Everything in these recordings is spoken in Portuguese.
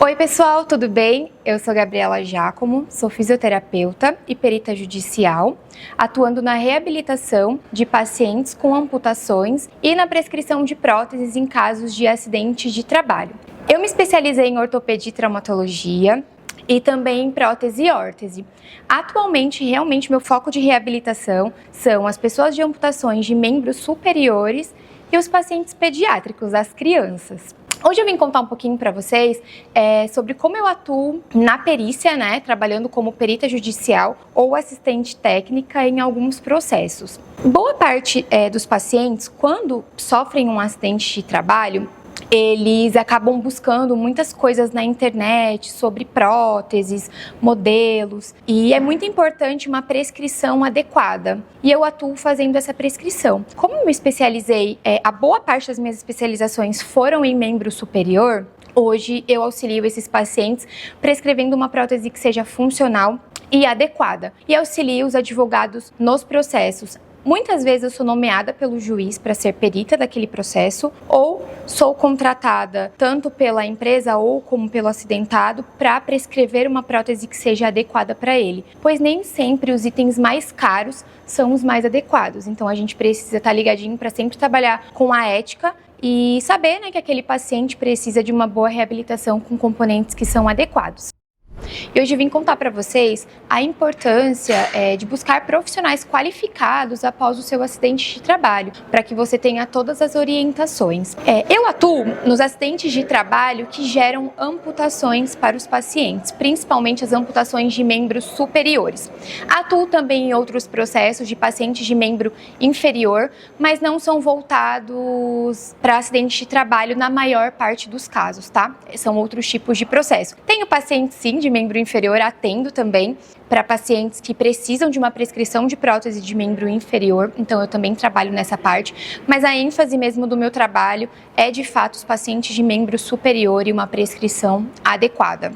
Oi pessoal, tudo bem? Eu sou Gabriela Giacomo, sou fisioterapeuta e perita judicial, atuando na reabilitação de pacientes com amputações e na prescrição de próteses em casos de acidentes de trabalho. Eu me especializei em ortopedia e traumatologia e também em prótese e órtese. Atualmente, realmente, meu foco de reabilitação são as pessoas de amputações de membros superiores e os pacientes pediátricos, as crianças. Hoje eu vim contar um pouquinho para vocês sobre como eu atuo na perícia, trabalhando como perita judicial ou assistente técnica em alguns processos. Boa parte dos pacientes, quando sofrem um acidente de trabalho, eles acabam buscando muitas coisas na internet sobre próteses, modelos, e é muito importante uma prescrição adequada. E eu atuo fazendo essa prescrição. Como eu me especializei, a boa parte das minhas especializações foram em membro superior, hoje eu auxilio esses pacientes prescrevendo uma prótese que seja funcional e adequada. E auxilio os advogados nos processos. Muitas vezes eu sou nomeada pelo juiz para ser perita daquele processo ou sou contratada tanto pela empresa ou como pelo acidentado para prescrever uma prótese que seja adequada para ele, pois nem sempre os itens mais caros são os mais adequados. Então a gente precisa estar ligadinho para sempre trabalhar com a ética e saber que aquele paciente precisa de uma boa reabilitação com componentes que são adequados. E hoje eu vim contar para vocês a importância de buscar profissionais qualificados após o seu acidente de trabalho, para que você tenha todas as orientações. Eu atuo nos acidentes de trabalho que geram amputações para os pacientes, principalmente as amputações de membros superiores. Atuo também em outros processos de pacientes de membro inferior, mas não são voltados para acidentes de trabalho na maior parte dos casos, tá? São outros tipos de processo. Tenho pacientes sim de membro inferior, atendo também para pacientes que precisam de uma prescrição de prótese de membro inferior, então eu também trabalho nessa parte, mas a ênfase mesmo do meu trabalho é de fato os pacientes de membro superior e uma prescrição adequada.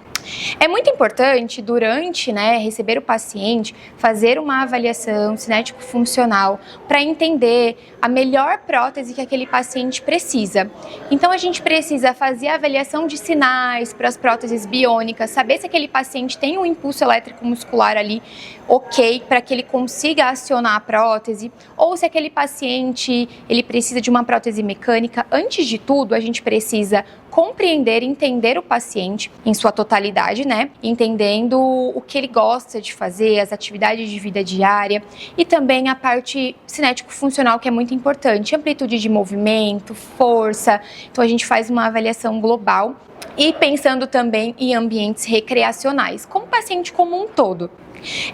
É muito importante, durante receber o paciente, fazer uma avaliação cinético-funcional para entender a melhor prótese que aquele paciente precisa. Então a gente precisa fazer a avaliação de sinais para as próteses biônicas, saber se aquele paciente tem um impulso elétrico muscular ali ok, para que ele consiga acionar a prótese, ou se aquele paciente ele precisa de uma prótese mecânica. Antes de tudo, a gente precisa compreender e entender o paciente em sua totalidade, entendendo o que ele gosta de fazer, as atividades de vida diária e também a parte cinético-funcional, que é muito importante, amplitude de movimento, força. Então a gente faz uma avaliação global e pensando também em ambientes recreacionais, como o paciente como um todo.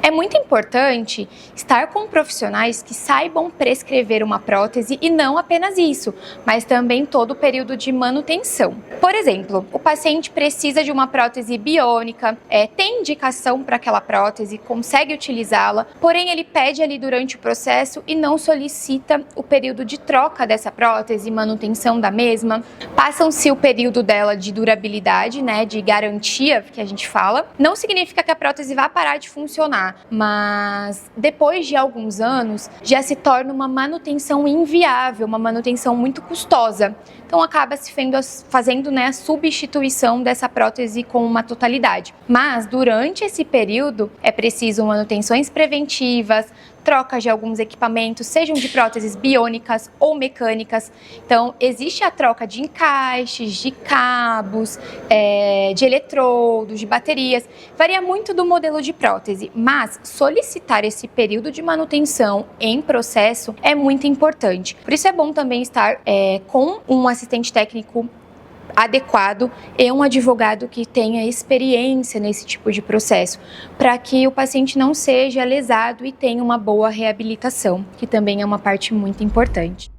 É muito importante estar com profissionais que saibam prescrever uma prótese e não apenas isso, mas também todo o período de manutenção. Por exemplo, o paciente precisa de uma prótese biônica, tem indicação para aquela prótese, consegue utilizá-la, porém ele pede ali durante o processo e não solicita o período de troca dessa prótese, manutenção da mesma. Passam-se o período dela de durabilidade, de garantia, que a gente fala. Não significa que a prótese vá parar de funcionar, mas depois de alguns anos já se torna uma manutenção inviável, uma manutenção muito custosa. Então acaba se fazendo a substituição dessa prótese com uma totalidade. Mas durante esse período é preciso manutenções preventivas, trocas de alguns equipamentos, sejam de próteses biônicas ou mecânicas. Então, existe a troca de encaixes, de cabos, de eletrodos, de baterias. Varia muito do modelo de prótese, mas solicitar esse período de manutenção em processo é muito importante. Por isso é bom também estar com um assistente técnico adequado e um advogado que tenha experiência nesse tipo de processo, para que o paciente não seja lesado e tenha uma boa reabilitação, que também é uma parte muito importante.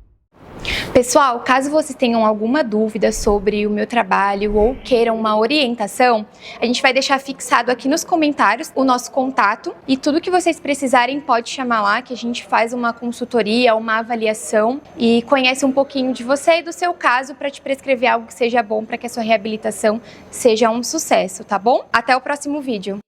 Pessoal, caso vocês tenham alguma dúvida sobre o meu trabalho ou queiram uma orientação, a gente vai deixar fixado aqui nos comentários o nosso contato e tudo que vocês precisarem pode chamar lá, que a gente faz uma consultoria, uma avaliação e conhece um pouquinho de você e do seu caso para te prescrever algo que seja bom para que a sua reabilitação seja um sucesso, tá bom? Até o próximo vídeo!